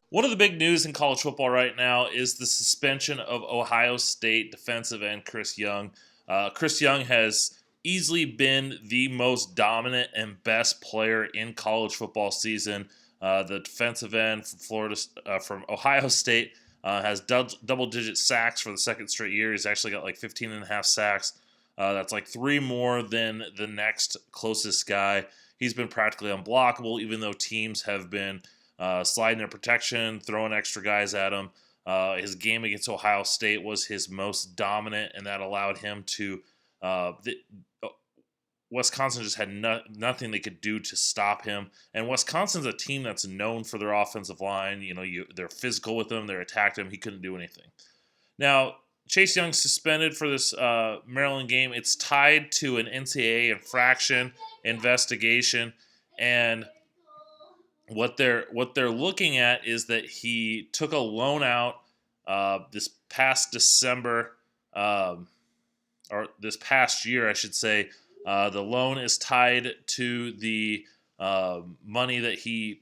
One of the big news in college football right now is the suspension of Ohio State defensive end Chris Young. Chris Young has easily been the most dominant and best player in college football season. The defensive end from Ohio State, has double-digit sacks for the second straight year. He's actually got like 15 and a half sacks. That's like 3 more than the next closest guy. He's been practically unblockable, even though teams have been sliding their protection, throwing extra guys at him. His game against Ohio State was his most dominant, and that allowed him to. Wisconsin just had nothing they could do to stop him. And Wisconsin's a team that's known for their offensive line. They're physical with him. They attacked him. He couldn't do anything. Now, Chase Young suspended for this Maryland game. It's tied to an NCAA infraction investigation, and what they're looking at is that he took a loan out this past December, or this past year, I should say. The loan is tied to the money that he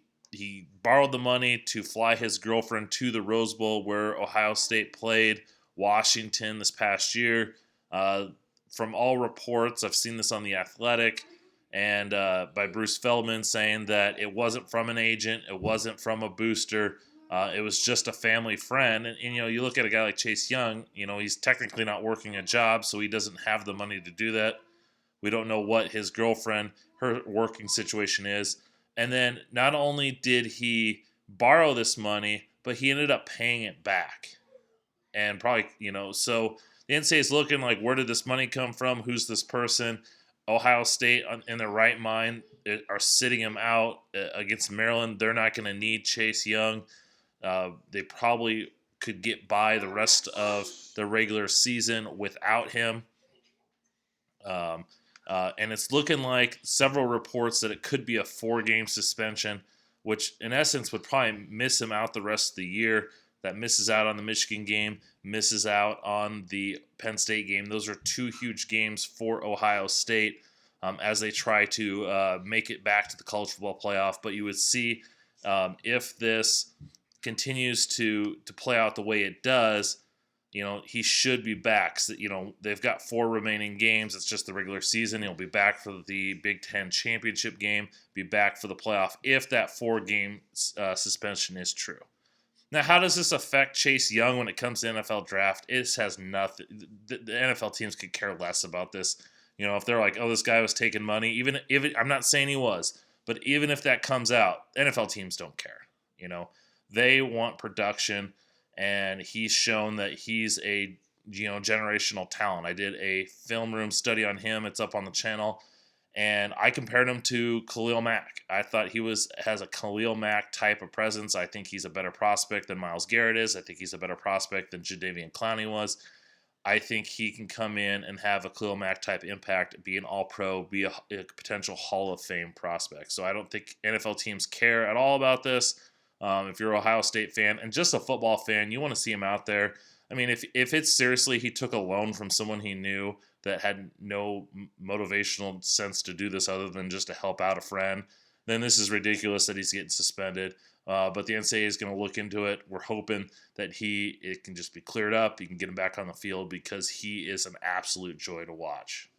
borrowed the money to fly his girlfriend to the Rose Bowl where Ohio State played Washington this past year. From all reports, I've seen this on The Athletic, and by Bruce Feldman saying that it wasn't from an agent, it wasn't from a booster, it was just a family friend. And you look at a guy like Chase Young, he's technically not working a job, so he doesn't have the money to do that. We don't know what his girlfriend, her working situation is. And then not only did he borrow this money, but he ended up paying it back. And probably, so the NCAA is looking like, where did this money come from? Who's this person? Ohio State, in their right mind, are sitting him out against Maryland. They're not going to need Chase Young. They probably could get by the rest of the regular season without him. And it's looking like several reports that it could be a 4-game suspension, which in essence would probably miss him out the rest of the year. That misses out on the Michigan game, misses out on the Penn State game. Those are 2 huge games for Ohio State as they try to make it back to the college football playoff. But you would see if this continues to play out the way it does, he should be back. So, they've got 4 remaining games. It's just the regular season. He'll be back for the Big Ten championship game, be back for the playoff if that 4-game suspension is true. Now, how does this affect Chase Young when it comes to NFL draft? It has nothing. The NFL teams could care less about this. If they're like, oh, this guy was taking money, even if I'm not saying he was, but even if that comes out, NFL teams don't care. They want production. And he's shown that he's a generational talent. I did a film room study on him. It's up on the channel. And I compared him to Khalil Mack. I thought he has a Khalil Mack type of presence. I think he's a better prospect than Myles Garrett is. I think he's a better prospect than Jadeveon Clowney was. I think he can come in and have a Khalil Mack type impact, be an all-pro, be a potential Hall of Fame prospect. So I don't think NFL teams care at all about this. If you're an Ohio State fan and just a football fan, you want to see him out there. I mean, if it's seriously he took a loan from someone he knew that had no motivational sense to do this other than just to help out a friend, then this is ridiculous that he's getting suspended. But the NCAA is going to look into it. We're hoping that it can just be cleared up. You can get him back on the field because he is an absolute joy to watch.